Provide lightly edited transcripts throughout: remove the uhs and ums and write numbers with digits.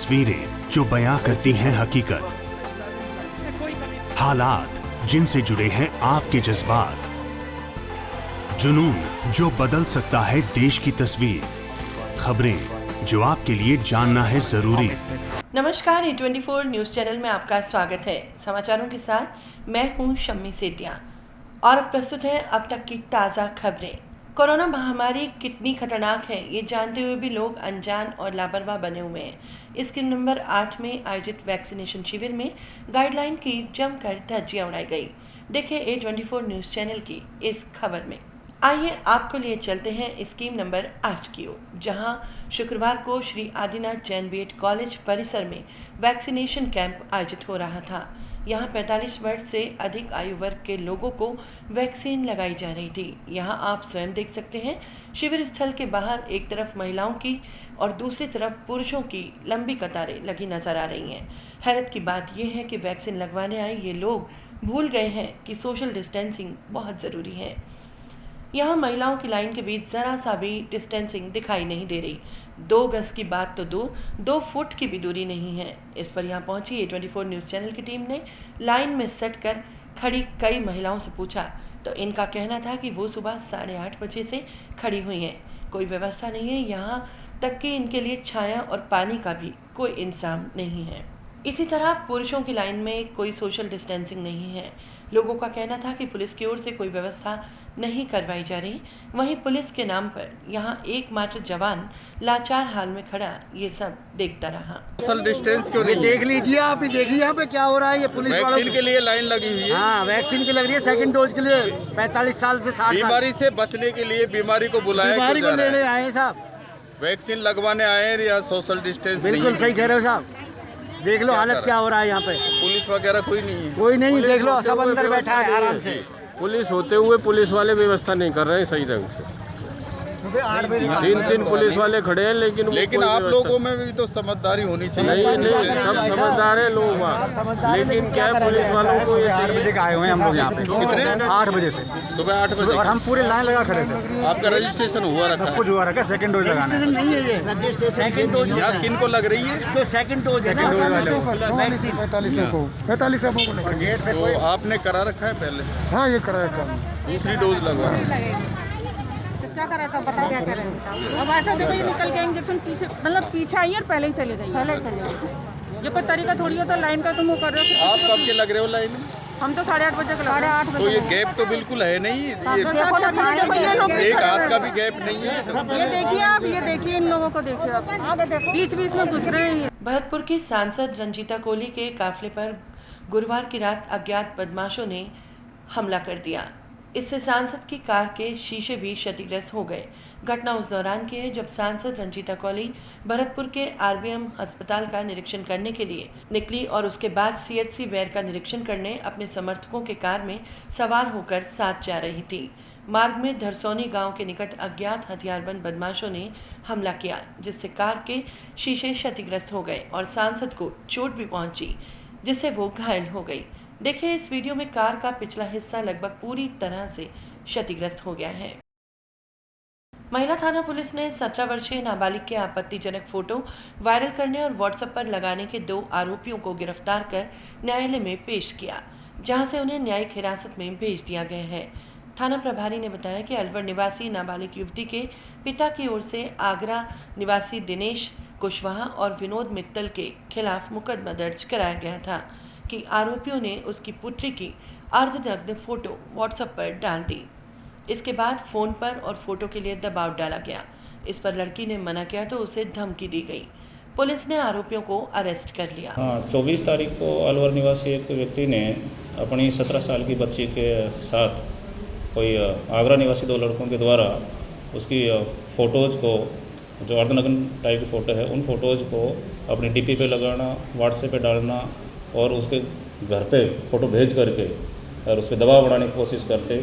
तस्वीरें जो बयां करती हैं हकीकत, हालात जिनसे जुड़े हैं आपके जज्बात, जुनून जो बदल सकता है देश की तस्वीर, खबरें जो आपके लिए जानना है जरूरी। नमस्कार, A24 न्यूज चैनल में आपका स्वागत है। समाचारों के साथ मैं हूं शम्मी सेतिया और अब प्रस्तुत है अब तक की ताज़ा खबरें। कोरोना महामारी कितनी खतरनाक है ये जानते हुए भी लोग अनजान और लापरवाह बने हुए हैं। इसके नंबर 8 में आयोजित वैक्सीनेशन शिविर में गाइडलाइन की जमकर धज्जियां उड़ाई गई। देखिए A24 न्यूज चैनल की इस खबर में। आइए आपको लिए चलते हैं स्कीम नंबर 8 की ओर, जहां शुक्रवार को श्री आदिनाथ जैन बीएड कॉलेज परिसर में वैक्सीनेशन कैंप आयोजित हो रहा था। यहां 45 वर्ष से अधिक आयु वर्ग के लोगों को वैक्सीन लगाई जा रही थी। यहां आप स्वयं देख सकते हैं, शिविर स्थल के बाहर एक तरफ महिलाओं की और दूसरी तरफ पुरुषों की लंबी कतारें लगी नजर आ रही हैं। हैरत की बात यह है कि वैक्सीन लगवाने आए ये लोग भूल गए हैं कि सोशल डिस्टेंसिंग बहुत ज़रूरी है। यहाँ महिलाओं की लाइन के बीच जरा सा भी डिस्टेंसिंग दिखाई नहीं दे रही। 2 गज की बात तो 2 फुट की भी दूरी नहीं है। इस पर यहाँ पहुंची A24 न्यूज़ चैनल की टीम ने लाइन में सट कर खड़ी कई महिलाओं से पूछा तो इनका कहना था कि वो सुबह 8:30 बजे से खड़ी हुई हैं। कोई व्यवस्था नहीं है, यहाँ तक कि इनके लिए छाया और पानी का भी कोई इंतजाम नहीं है। इसी तरह पुरुषों की लाइन में कोई सोशल डिस्टेंसिंग नहीं है। लोगों का कहना था कि पुलिस की ओर से कोई व्यवस्था नहीं करवाई जा रही। वहीं पुलिस के नाम पर यहाँ एकमात्र जवान लाचार हाल में खड़ा ये सब देखता रहा। सोशल डिस्टेंस क्यों नहीं? देख लीजिए, आप ही देखिए यहाँ पे क्या हो रहा है। ये पुलिस वालों वैक्सीन के लिए लाइन लगी हुई है। हाँ, वैक्सीन की लग रही है, सेकंड डोज के लिए 45 साल से 60 साल। बीमारी से बचने के लिए बीमारी को बुलाया बीमारी को क्यों जा रहा लेने है? आए हैं साहब। वैक्सीन लगवाने आए हैं या सोशल डिस्टेंस नहीं बिल्कुल है? सही कह रहे हो साहब। देख लो हालत क्या हो रहा है यहाँ पे। पुलिस वगैरह कोई नहीं है? कोई नहीं, देख लो सब अंदर बैठा है आराम से। पुलिस होते हुए पुलिस वाले व्यवस्था नहीं कर रहे हैं सही ढंग से। 3 पुलिस वाले खड़े हैं लेकिन आप लोगों में भी तो समझदारी होनी चाहिए। नहीं सब समझदार है लोग वहाँ, लेकिन क्या है पुलिस वालों को ये 8 बजे का आए हुए हैं हम लोग यहाँ पे। कितने? 8 बजे से सुबह 8 बजे। और हम पूरे लाइन लगा खड़े थे। आपका रजिस्ट्रेशन हुआ रखा सब है? कुछ हुआ रखा, सेकंड डोज लगाना है। नहीं है ये सेकंड डोज। यहाँ किन को लग रही है? जो सेकंड डोज है ना, 45 गेट पे तो आपने करा रखा है पहले? हाँ, ये करा रखा है। दूसरी डोज लगवा। क्या करा था, पता क्या करें। अब ऐसा देखो, ये निकल के इंजेक्शन पीछे, मतलब पीछे आई और पहले ही चले गई। ये कोई तरीका थोड़ी होता लाइन का, तुम वो कर रहे हो। आप कब के लग रहे हो लाइन में? हम तो 8:30 बजे के 8:30 तो ये गैप तो बिल्कुल है नहीं। ये एक हाथ का भी गैप नहीं है। ये देखिए आप, ये देखिए इन लोगों को देखिए आप, बीच बीच में घुस रहे हैं। भरतपुर की सांसद रंजीता कोली के काफिले पर गुरुवार की रात अज्ञात बदमाशों ने हमला कर दिया। इससे सांसद की कार के शीशे भी क्षतिग्रस्त हो गए। घटना उस दौरान की है जब सांसद रंजीता कोली भरतपुर के RBM अस्पताल का निरीक्षण करने के लिए निकली और उसके बाद CHC वेयर का निरीक्षण करने अपने समर्थकों के कार में सवार होकर साथ जा रही थी। मार्ग में धरसौनी गांव के निकट अज्ञात हथियारबंद बदमाशों ने हमला किया, जिससे कार के शीशे क्षतिग्रस्त हो गए और सांसद को चोट भी पहुंची, जिससे वो घायल हो गई। देखिए इस वीडियो में कार का पिछला हिस्सा लगभग पूरी तरह से क्षतिग्रस्त हो गया है। महिला थाना पुलिस ने 17 वर्षीय नाबालिग के आपत्तिजनक फोटो वायरल करने और व्हाट्सएप पर लगाने के 2 आरोपियों को गिरफ्तार कर न्यायालय में पेश किया, जहां से उन्हें न्यायिक हिरासत में भेज दिया गया है। थाना प्रभारी ने बताया कि अलवर निवासी नाबालिग युवती के पिता की ओर से आगरा निवासी दिनेश कुशवाहा और विनोद मित्तल के खिलाफ मुकदमा दर्ज कराया गया था कि आरोपियों ने उसकी पुत्री की अर्धनग्न फोटो व्हाट्सएप पर डाल दी। इसके बाद फोन पर और फोटो के लिए दबाव डाला गया। इस पर लड़की ने मना किया तो उसे धमकी दी गई। पुलिस ने आरोपियों को अरेस्ट कर लिया। 24 तारीख को अलवर निवासी एक व्यक्ति ने अपनी 17 साल की बच्ची के साथ कोई आगरा निवासी 2 लड़कों के द्वारा उसकी फ़ोटोज़ को, जो अर्धनग्न टाइप की फ़ोटो है, उन फ़ोटोज़ को अपनी DP पे लगाना, व्हाट्सएप पे डालना और उसके घर पे फ़ोटो भेज करके और उस पर दबाव बनाने की कोशिश करते।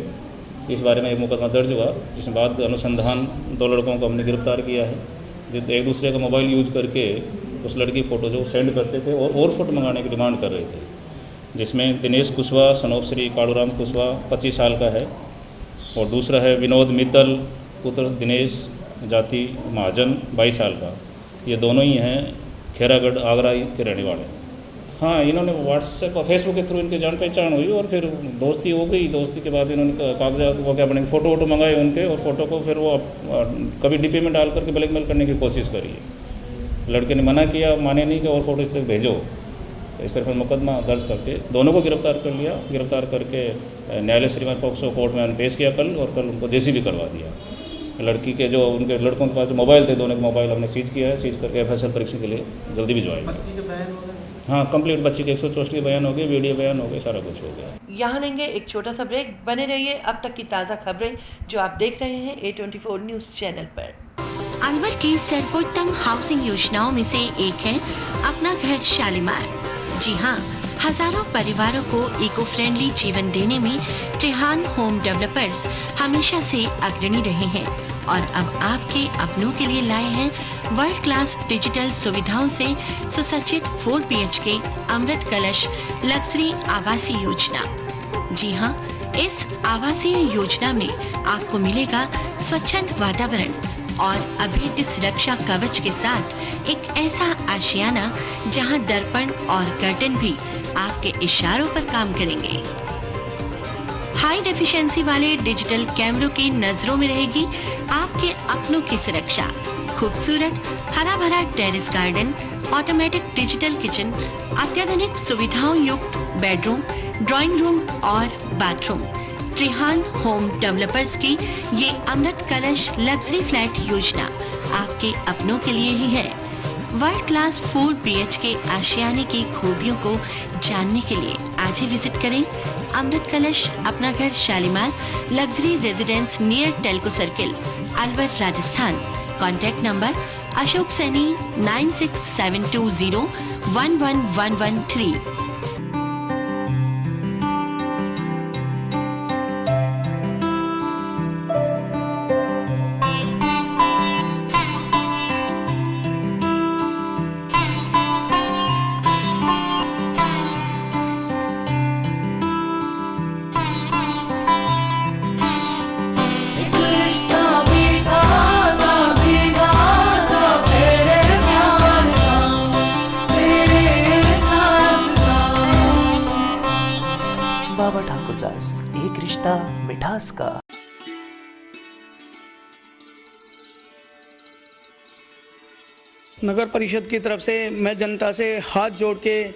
इस बारे में एक मुकदमा दर्ज हुआ, जिसमें बाद अनुसंधान 2 लड़कों को हमने गिरफ्तार किया है, जो एक दूसरे का मोबाइल यूज करके उस लड़की फ़ोटो जो सेंड करते थे और फ़ोटो मंगाने की डिमांड कर रहे थे। जिसमें दिनेश कुशवाहा सनोप श्री कालूराम कुशवाहा 25 साल का है और दूसरा है विनोद मित्तल पुत्र दिनेश जाति महाजन 22 साल का। ये दोनों ही हैं खेरागढ़ आगरा के रहने वाले हैं। हाँ, इन्होंने व्हाट्सएप और फेसबुक के थ्रू इनकी जान पहचान हुई और फिर दोस्ती हो गई। दोस्ती के बाद इन्होंने कागजात वो क्या बने फ़ोटो वोटो मंगाए उनके, और फ़ोटो को फिर वो कभी डीपी में डाल करके ब्लैकमेल करने की कोशिश करी है। लड़के ने मना किया, माने नहीं कि और फ़ोटो इस तक भेजो, तो इस पर फिर मुकदमा दर्ज करके दोनों को गिरफ्तार कर लिया। गिरफ्तार करके न्यायालय श्रीमान पॉक्सो कोर्ट में पेश किया कल, और कल उनको जेसीबी करवा दिया। लड़की के जो उनके लड़कों के पास जो मोबाइल थे, दोनों के मोबाइल हमने सीज किया है। सीज करके एफएसएल परीक्षा के लिए जल्दी भिजवाएंगे। हाँ, कंप्लीट बच्ची के 164 के बयान हो गए, वीडियो बयान हो गए, सारा कुछ हो गया। यहाँ लेंगे एक छोटा सा ब्रेक। बने रहिए अब तक की ताज़ा खबरें जो आप देख रहे हैं A24 न्यूज़ चैनल पर। अलवर की सर्वोत्तम हाउसिंग योजनाओं में से एक है अपना घर शालीमार। जी हाँ, हजारों परिवारों को इको फ्रेंडली जीवन देने में त्रिहान होम डेवलपर्स हमेशा से अग्रणी रहे हैं और अब आपके अपनों के लिए लाए हैं वर्ल्ड क्लास डिजिटल सुविधाओं से सुसज्जित 4 BHK अमृत कलश लग्जरी आवासीय योजना। जी हाँ, इस आवासीय योजना में आपको मिलेगा स्वच्छंद वातावरण और अभेद्य सुरक्षा कवच के साथ एक ऐसा आशियाना जहां दर्पण और कर्टन भी आपके इशारों पर काम करेंगे। हाई डेफिशिएंसी वाले डिजिटल कैमरों की नजरों में रहेगी आपके अपनों की सुरक्षा। खूबसूरत हरा भरा terrace garden, automatic digital kitchen, अत्याधुनिक सुविधाओं युक्त बेडरूम, ड्राइंग रूम और बाथरूम। त्रिहान होम डेवलपर्स की ये अमृत कलश लग्जरी फ्लैट योजना आपके अपनों के लिए ही है। वर्ल्ड क्लास 4 BHK आशियाने की खूबियों को जानने के लिए आज ही विजिट करें अमृत कलश अपना घर Shalimar luxury residence near Telco circle, Alwar, Rajasthan. Contact number Ashok Saini 9672011113। बाबा ठाकुर दास, एक रिश्ता मिठास का। नगर परिषद की तरफ से मैं जनता से हाथ जोड़ के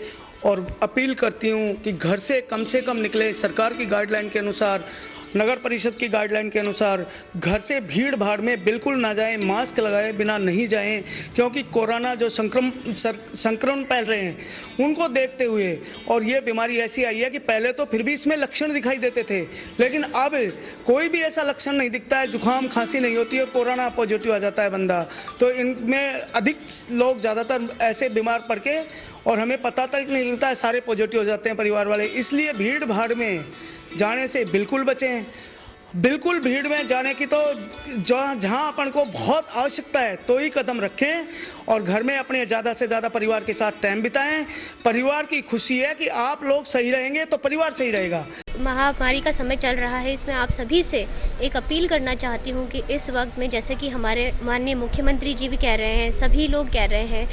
और अपील करती हूँ कि घर से कम निकले। सरकार की गाइडलाइन के अनुसार, नगर परिषद की गाइडलाइन के अनुसार घर से भीड़ भाड़ में बिल्कुल ना जाएं, मास्क लगाए बिना नहीं जाएं, क्योंकि कोरोना जो संक्रमण फैल रहे हैं उनको देखते हुए, और ये बीमारी ऐसी आई है कि पहले तो फिर भी इसमें लक्षण दिखाई देते थे, लेकिन अब कोई भी ऐसा लक्षण नहीं दिखता है, जुकाम खांसी नहीं होती और कोरोना पॉजिटिव आ जाता है बंदा। तो इनमें अधिक लोग ज़्यादातर ऐसे बीमार पड़ के, और हमें पता तक नहीं लगता है, सारे पॉजिटिव हो जाते हैं परिवार वाले। इसलिए भीड़ भाड़ में जाने से बिल्कुल बचें। बिल्कुल भीड़ में जाने की तो जहाँ अपन को बहुत आवश्यकता है तो ही कदम रखें, और घर में अपने ज़्यादा से ज़्यादा परिवार के साथ टाइम बिताएं। परिवार की खुशी है कि आप लोग सही रहेंगे तो परिवार सही रहेगा। महामारी का समय चल रहा है, इसमें आप सभी से एक अपील करना चाहती हूँ कि इस वक्त में, जैसे कि हमारे माननीय मुख्यमंत्री जी भी कह रहे हैं, सभी लोग कह रहे हैं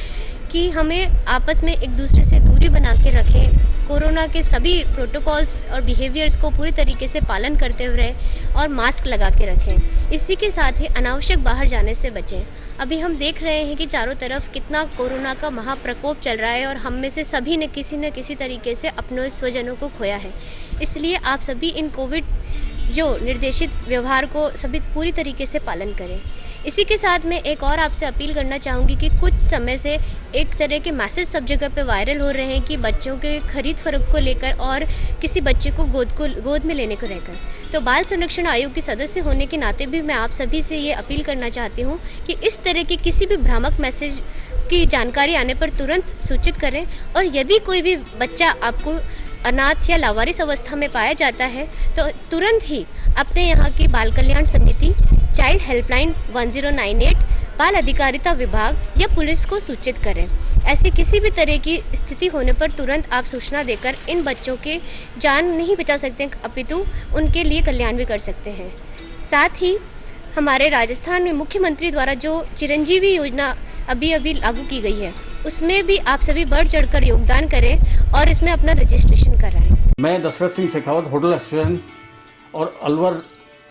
कि हमें आपस में एक दूसरे से दूरी बना के रखें, कोरोना के सभी प्रोटोकॉल्स और बिहेवियर्स को पूरी तरीके से पालन करते हुए रहें और मास्क लगा के रखें। इसी के साथ ही अनावश्यक बाहर जाने से बचें। अभी हम देख रहे हैं कि चारों तरफ कितना कोरोना का महाप्रकोप चल रहा है और हम में से सभी ने किसी न किसी तरीके से अपनों स्वजनों को खोया है। इसलिए आप सभी इन कोविड जो निर्देशित व्यवहार को सभी पूरी तरीके से पालन करें। इसी के साथ मैं एक और आपसे अपील करना चाहूँगी कि कुछ समय से एक तरह के मैसेज सब जगह पे वायरल हो रहे हैं कि बच्चों के खरीद फरोख्त को लेकर और किसी बच्चे को गोद में लेने को लेकर। तो बाल संरक्षण आयोग के सदस्य होने के नाते भी मैं आप सभी से ये अपील करना चाहती हूँ कि इस तरह के किसी भी भ्रामक मैसेज की जानकारी आने पर तुरंत सूचित करें, और यदि कोई भी बच्चा आपको अनाथ या लावारिस अवस्था में पाया जाता है तो तुरंत ही अपने यहाँ की बाल कल्याण समिति, चाइल्ड हेल्पलाइन 1098, बाल अधिकारिता विभाग या पुलिस को सूचित करें। ऐसी किसी भी तरह की स्थिति होने पर तुरंत आप सूचना देकर इन बच्चों के जान नहीं बचा सकते, अपितु उनके लिए कल्याण भी कर सकते हैं। साथ ही हमारे राजस्थान में मुख्यमंत्री द्वारा जो चिरंजीवी योजना अभी लागू की गई है, उसमें भी आप सभी बढ़ चढ़कर योगदान करें और इसमें अपना रजिस्ट्रेशन कराएं। मैं दशरथ सिंह शेखावत, होटल एसोसिएशन और अलवर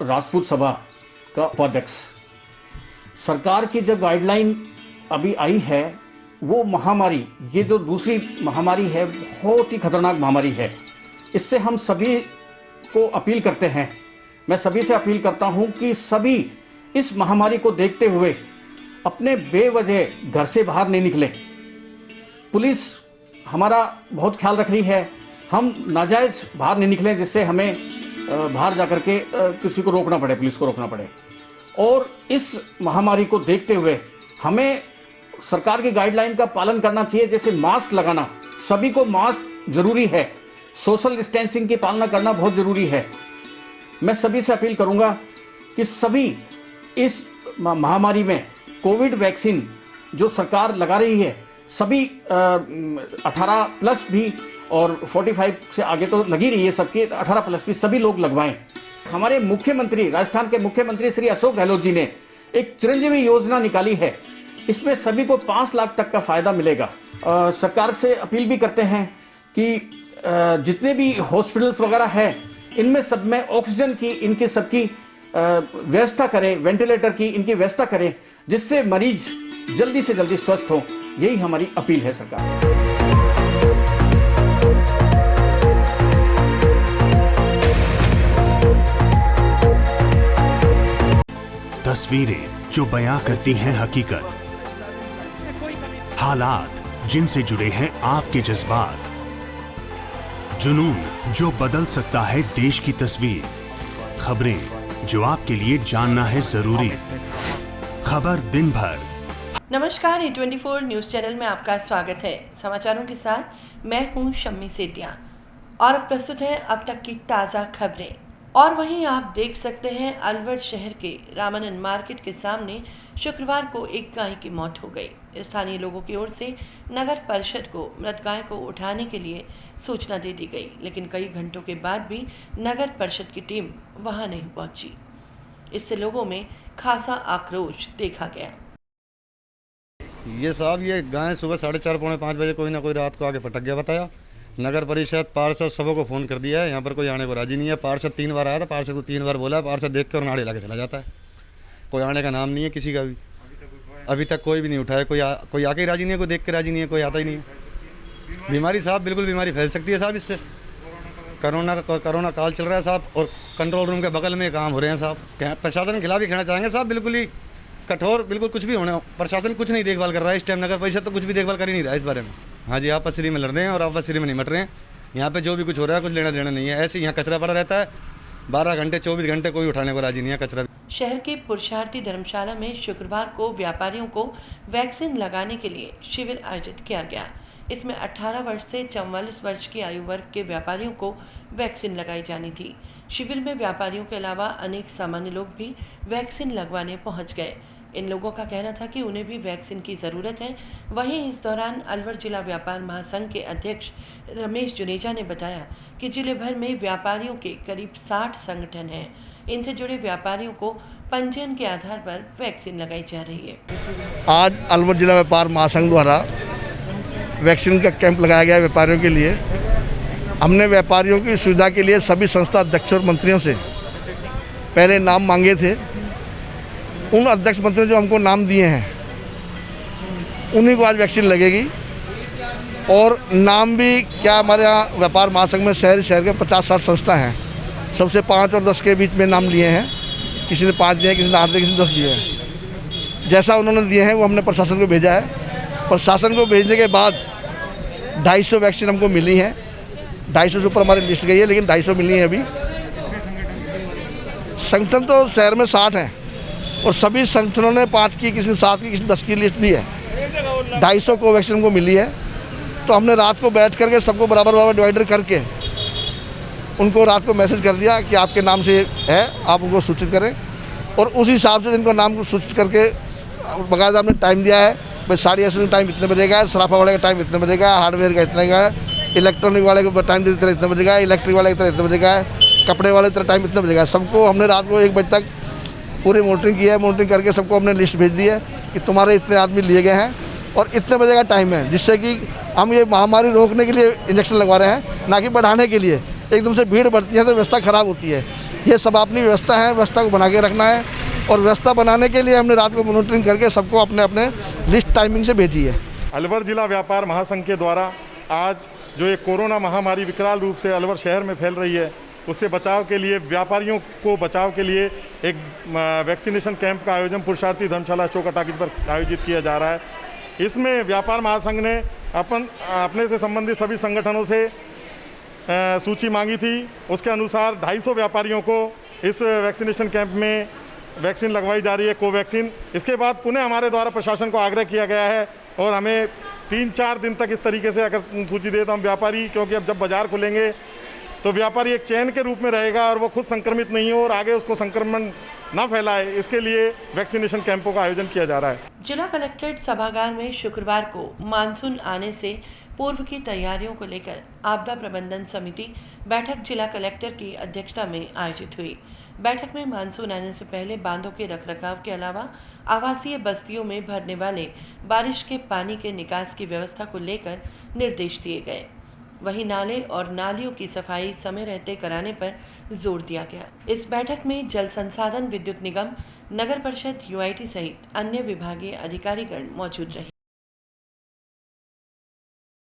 राजपूत सभा का उपाध्यक्ष। सरकार की जो गाइडलाइन अभी आई है वो महामारी, ये जो दूसरी महामारी है, बहुत ही खतरनाक महामारी है। इससे हम सभी को अपील करते हैं, मैं सभी से अपील करता हूं कि सभी इस महामारी को देखते हुए अपने बेवजह घर से बाहर नहीं निकलें। पुलिस हमारा बहुत ख्याल रख रही है, हम नाजायज़ बाहर नहीं निकलें जिससे हमें बाहर जाकर के किसी को रोकना पड़े, पुलिस को रोकना पड़े। और इस महामारी को देखते हुए हमें सरकार की गाइडलाइन का पालन करना चाहिए, जैसे मास्क लगाना, सभी को मास्क जरूरी है, सोशल डिस्टेंसिंग की पालना करना बहुत ज़रूरी है। मैं सभी से अपील करूंगा कि सभी इस महामारी में कोविड वैक्सीन जो सरकार लगा रही है, सभी 18 प्लस भी और 45 से आगे तो लगी रही है, सबके 18 प्लस भी सभी लोग लगवाएं। हमारे मुख्यमंत्री, राजस्थान के मुख्यमंत्री श्री अशोक गहलोत जी ने एक चिरंजीवी योजना निकाली है, इसमें सभी को 5 लाख तक का फायदा मिलेगा। सरकार से अपील भी करते हैं कि जितने भी हॉस्पिटल्स वगैरह है इनमें सब में ऑक्सीजन की, इनकी सबकी व्यवस्था करें, वेंटिलेटर की इनकी व्यवस्था करें, जिससे मरीज जल्दी से जल्दी स्वस्थ हो। यही हमारी अपील है सरकार। तस्वीरें जो बयां करती हैं हकीकत, हालात जिनसे जुड़े हैं आपके जज्बात, जुनून जो बदल सकता है देश की तस्वीर, खबरें जो आपके लिए जानना है जरूरी, खबर दिन भर। नमस्कार, A24 न्यूज़ चैनल में आपका स्वागत है। समाचारों के साथ मैं हूं शम्मी सेतिया और प्रस्तुत है अब तक की ताज़ा खबरें। और वहीं आप देख सकते हैं अलवर शहर के रामानंद मार्केट के सामने शुक्रवार को एक गाय की मौत हो गई। स्थानीय लोगों की ओर से नगर परिषद को मृत गाय को उठाने के लिए सूचना दे दी गई, लेकिन कई घंटों के बाद भी नगर परिषद की टीम वहां नहीं पहुंची। इससे लोगों में खासा आक्रोश देखा गया। ये साहब, ये गाय सुबह 4:30 पौने 5 बजे कोई ना कोई रात को आके पटक गया बताया। नगर परिषद, पार्षद सबको फ़ोन कर दिया है, यहाँ पर कोई आने को राजी नहीं है। पार्षद 3 बार आया था, पार्षद को 3 बार बोला, पार्षद देख कर नाड़े लाके चला जाता है। कोई आने का नाम नहीं है किसी का भी, अभी तक कोई भी नहीं उठाया। कोई आके राजी नहीं है, कोई देख के राजी नहीं है, कोई आता ही नहीं है। बीमारी साहब, बिल्कुल बीमारी फैल सकती है साहब इससे। कोरोना काल चल रहा है साहब, और कंट्रोल रूम के बगल में काम हो रहे हैं साहब। प्रशासन के खिलाफ ही कहना चाहेंगे साहब, बिल्कुल ही कठोर, बिल्कुल कुछ भी होने। प्रशासन कुछ नहीं देखभाल कर रहा है इस टाइम, नगर परिषद तो कुछ भी देखभाल कर ही नहीं रहा है इस बारे में। हाँ जी, आपसरी में लड़ रहे हैं और आपसरी में नहीं मट रहे हैं। यहाँ पे जो भी कुछ हो रहा है कुछ लेना देना नहीं है। ऐसे यहाँ कचरा पड़ा रहता है 12 घंटे 24 घंटे, कोई उठाने को राजी नहीं है कचरा। शहर के पुरुषार्थी धर्मशाला में शुक्रवार को व्यापारियों को वैक्सीन लगाने के लिए शिविर आयोजित किया गया। इसमें 18 वर्ष से 44 वर्ष की आयु वर्ग के व्यापारियों को वैक्सीन लगाई जानी थी। शिविर में व्यापारियों के अलावा अनेक सामान्य लोग भी वैक्सीन लगवाने पहुंच गए। इन लोगों का कहना था कि उन्हें भी वैक्सीन की ज़रूरत है। वहीं इस दौरान अलवर जिला व्यापार महासंघ के अध्यक्ष रमेश जुनेजा ने बताया कि जिले भर में व्यापारियों के करीब 60 संगठन हैं। इनसे जुड़े व्यापारियों को पंजीयन के आधार पर वैक्सीन लगाई जा रही है। आज अलवर जिला व्यापार महासंघ द्वारा वैक्सीन का कैंप लगाया गया व्यापारियों के लिए। हमने व्यापारियों की सुविधा के लिए सभी संस्था अध्यक्षों और मंत्रियों से पहले नाम मांगे थे। उन अध्यक्ष मंत्रियों जो हमको नाम दिए हैं उन्हीं को आज वैक्सीन लगेगी। और नाम भी क्या, हमारे यहाँ व्यापार महासंघ में शहर के 50-60 संस्था हैं, सबसे 5 और 10 के बीच में नाम लिए हैं। किसी ने 5 दिए हैं, किसी ने 8 दिए, किसी ने 10 दिए हैं। जैसा उन्होंने दिए हैं वो हमने प्रशासन को भेजा है। प्रशासन को भेजने के बाद 250 वैक्सीन हमको मिली हैं। 250 से ऊपर हमारी लिस्ट गई है, लेकिन 250 मिली है अभी। संगठन तो शहर में 60 हैं और सभी संगठनों ने 5 की, किसी ने 7 की, किसी ने 10 की लिस्ट दी है। 250 को वैक्सीन को मिली है। तो हमने रात को बैठ करके सबको बराबर डिवाइडर करके उनको रात को मैसेज कर दिया कि आपके नाम से है, आप उनको सूचित करें। और उस हिसाब से जिनको नाम को सूचित करके बाकायदा हमने टाइम दिया है। भाई साड़ी ऐसे टाइम इतने बजे का है, सराफा वाले का टाइम इतने बजे का है, हार्डवेयर का इतने का है, इलेक्ट्रॉनिक वाले को टाइम इतने बजे का है, इलेक्ट्रिक वाले की तरह इतने बजे का है, कपड़े वाले की तरह टाइम इतने बजे का है। सबको हमने रात को 1 बजे तक पूरी मॉनिटरिंग की है। मॉनिटरिंग करके सबको हमने लिस्ट भेज दी है कि तुम्हारे इतने आदमी लिए गए हैं, और इतने बजे का टाइम है, जिससे कि हम ये महामारी रोकने के लिए इंजेक्शन लगवा रहे हैं, ना कि बढ़ाने के लिए। एकदम से भीड़ बढ़ती है तो व्यवस्था ख़राब होती है। ये सब अपनी व्यवस्था है, व्यवस्था को बना के रखना है। और व्यवस्था बनाने के लिए हमने रात को मॉनिटरिंग करके सबको अपने अपने लिस्ट टाइमिंग से भेजी है। अलवर जिला व्यापार महासंघ के द्वारा आज जो एक कोरोना महामारी विकराल रूप से अलवर शहर में फैल रही है, उससे बचाव के लिए, व्यापारियों को बचाव के लिए एक वैक्सीनेशन कैंप का आयोजन पुरुषार्थी धर्मशाला अशोका टाकीज पर आयोजित किया जा रहा है। इसमें व्यापार महासंघ ने अपने से संबंधित सभी संगठनों से सूची मांगी थी। उसके अनुसार 250 व्यापारियों को इस वैक्सीनेशन कैंप में वैक्सीन लगवाई जा रही है, कोवैक्सीन। इसके बाद पुनः हमारे द्वारा प्रशासन को आग्रह किया गया है और हमें 3-4 दिन तक इस तरीके से अगर सूची दे तो हम व्यापारी, क्योंकि अब जब बाज़ार खुलेंगे तो व्यापारी एक चैन के रूप में रहेगा और वो खुद संक्रमित नहीं हो और आगे उसको संक्रमण ना फैलाए, इसके लिए वैक्सीनेशन कैंपों का आयोजन किया जा रहा है। जिला कलेक्ट्रेट सभागार में शुक्रवार को मानसून आने से पूर्व की तैयारियों को लेकर आपदा प्रबंधन समिति बैठक जिला कलेक्टर की अध्यक्षता में आयोजित हुई। बैठक में मानसून आने से पहले बांधों के रखरखाव के अलावा आवासीय बस्तियों में भरने वाले बारिश के पानी के निकास की व्यवस्था को लेकर निर्देश दिए गए। वहीं नाले और नालियों की सफाई समय रहते कराने पर जोर दिया गया। इस बैठक में जल संसाधन विद्युत निगम, नगर परिषद, यूआईटी सहित अन्य विभागीय अधिकारीगण मौजूद रहे।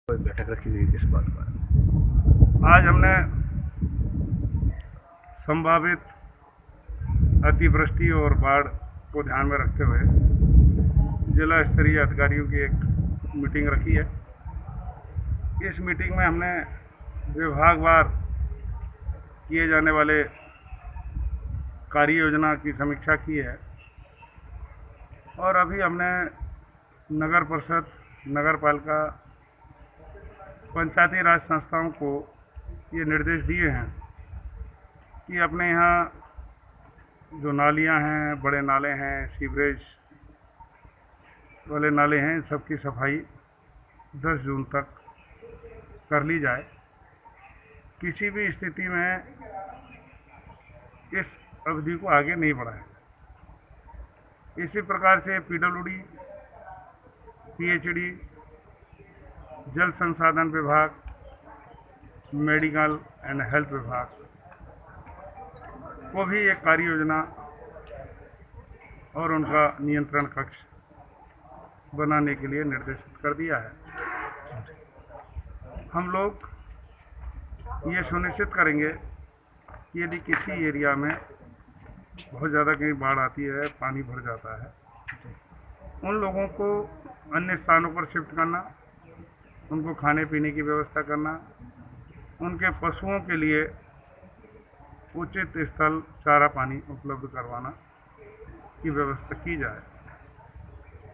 बैठक रखी गई किस बात पर? आज हमने संभावित अतिवृष्टि और बाढ़ को ध्यान में रखते हुए जिला स्तरीय अधिकारियों की एक मीटिंग रखी है। इस मीटिंग में हमने विभागवार किए जाने वाले कार्य योजना की समीक्षा की है और अभी हमने नगर परिषद, नगर पालिका, पंचायती राज संस्थाओं को ये निर्देश दिए हैं कि अपने यहाँ जो नालियाँ हैं, बड़े नाले हैं, सीवरेज वाले नाले हैं, इन सब की सफाई 10 जून तक कर ली जाए। किसी भी स्थिति में इस अवधि को आगे नहीं बढ़ाए। इसी प्रकार से पीडब्ल्यूडी, पीएचडी, जल संसाधन विभाग, मेडिकल एंड हेल्थ विभाग को भी एक कार्य योजना और उनका नियंत्रण कक्ष बनाने के लिए निर्देशित कर दिया है। हम लोग ये सुनिश्चित करेंगे कि यदि किसी एरिया में बहुत ज़्यादा कहीं बाढ़ आती है, पानी भर जाता है, उन लोगों को अन्य स्थानों पर शिफ्ट करना, उनको खाने पीने की व्यवस्था करना, उनके पशुओं के लिए उचित स्थल, चारा पानी उपलब्ध करवाना की व्यवस्था की जाए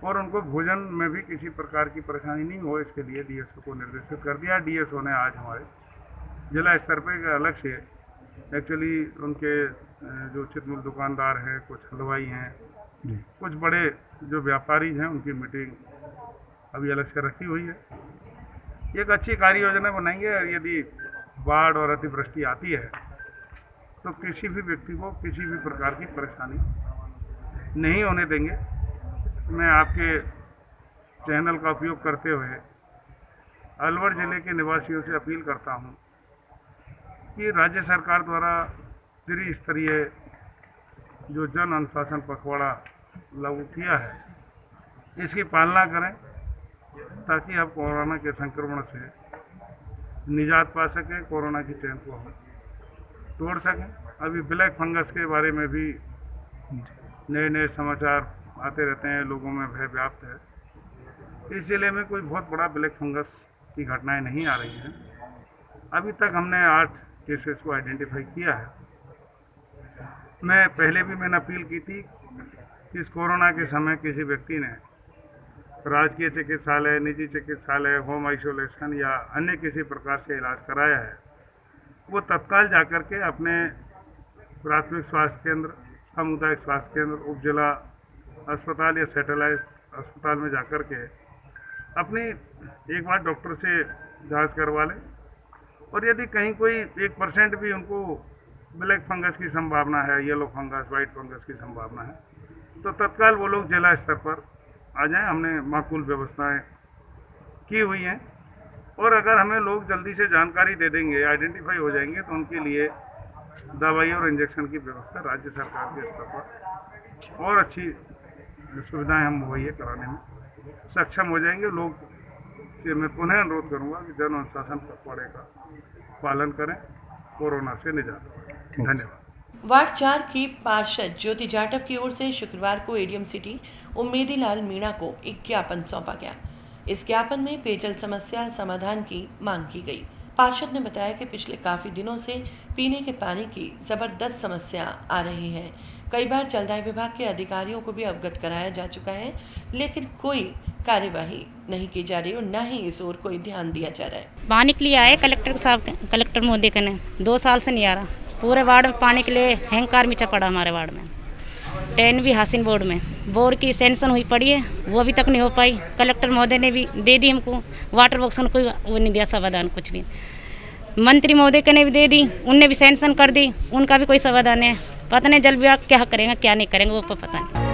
और उनको भोजन में भी किसी प्रकार की परेशानी नहीं हो, इसके लिए डीएसओ को निर्देशित कर दिया। डीएसओ ने आज हमारे जिला स्तर पर अलग से एक्चुअली उनके जो उचित मूल्य दुकानदार हैं, कुछ हलवाई हैं, कुछ बड़े जो व्यापारी हैं, उनकी मीटिंग अभी अलग से रखी हुई है। एक अच्छी कार्य योजना बनाएंगे और यदि बाढ़ और अतिवृष्टि आती है तो किसी भी व्यक्ति को किसी भी प्रकार की परेशानी नहीं होने देंगे। मैं आपके चैनल का उपयोग करते हुए अलवर ज़िले के निवासियों से अपील करता हूं कि राज्य सरकार द्वारा त्रिस्तरीय जो जन अनुशासन पखवाड़ा लागू किया है, इसकी पालना करें ताकि आप कोरोना के संक्रमण से निजात पा सकें, कोरोना की चेन को हम तोड़ सकें। अभी ब्लैक फंगस के बारे में भी नए नए समाचार आते रहते हैं, लोगों में भय व्याप्त है। इस जिले में कोई बहुत बड़ा ब्लैक फंगस की घटनाएं नहीं आ रही हैं। अभी तक हमने 8 केसेस को आइडेंटिफाई किया है। मैं पहले भी मैंने अपील की थी कि इस कोरोना के समय किसी व्यक्ति ने राजकीय चिकित्सालय, निजी चिकित्सालय, होम आइसोलेशन या अन्य किसी प्रकार से इलाज कराया है, वो तत्काल जाकर के अपने प्राथमिक स्वास्थ्य केंद्र, सामुदायिक स्वास्थ्य केंद्र, उप जिला अस्पताल या सैटेलाइट अस्पताल में जाकर के अपनी एक बार डॉक्टर से जांच करवा लें और यदि कहीं कोई 1% भी उनको ब्लैक फंगस की संभावना है, येलो फंगस, वाइट फंगस की संभावना है, तो तत्काल वो लोग जिला स्तर पर आ जाएं। हमने माकूल व्यवस्थाएं की हुई हैं और अगर हमें लोग जल्दी से जानकारी दे देंगे, आइडेंटिफाई हो जाएंगे, तो उनके लिए दवाई और इंजेक्शन की व्यवस्था राज्य सरकार के स्तर पर और अच्छी सुविधाएं हम मुहैया कराने में सक्षम हो जाएंगे। लोग से मैं पुनः अनुरोध करूंगा कि जन अनुशासन पखवाड़े का पालन करें, कोरोना से निजात पाएं। धन्यवाद। वार्ड 4 की पार्षद ज्योति जाटव की ओर से शुक्रवार को एडीएम सिटी उम्मेदी लाल मीणा को एक ज्ञापन सौंपा गया। इस ज्ञापन में पेयजल समस्या समाधान की मांग की गई। पार्षद ने बताया कि पिछले काफी दिनों से पीने के पानी की जबरदस्त समस्या आ रही है। कई बार जलदाय विभाग के अधिकारियों को भी अवगत कराया जा चुका है, लेकिन कोई कार्यवाही नहीं की जा रही और न ही इस ओर कोई ध्यान दिया जा रहा है। पानी के लिए आए कलेक्टर साहब, कलेक्टर मोदी के ने 2 साल से नहीं आ रहा। पूरे वार्ड में पानी के लिए हैंकार मिचा पड़ा हमारे वार्ड में। 10 भी हासिन बोर्ड में बोर की सैंक्शन हुई पड़ी है, वो अभी तक नहीं हो पाई। कलेक्टर महोदय ने भी दे दी हमको, वाटर बॉक्स को वो नहीं दिया समाधान कुछ भी। मंत्री महोदय के ने भी दे दी, उनने भी सैंक्शन कर दी, उनका भी कोई समाधान है। पता नहीं जल विभाग क्या करेंगे क्या नहीं करेंगे, वो पता नहीं।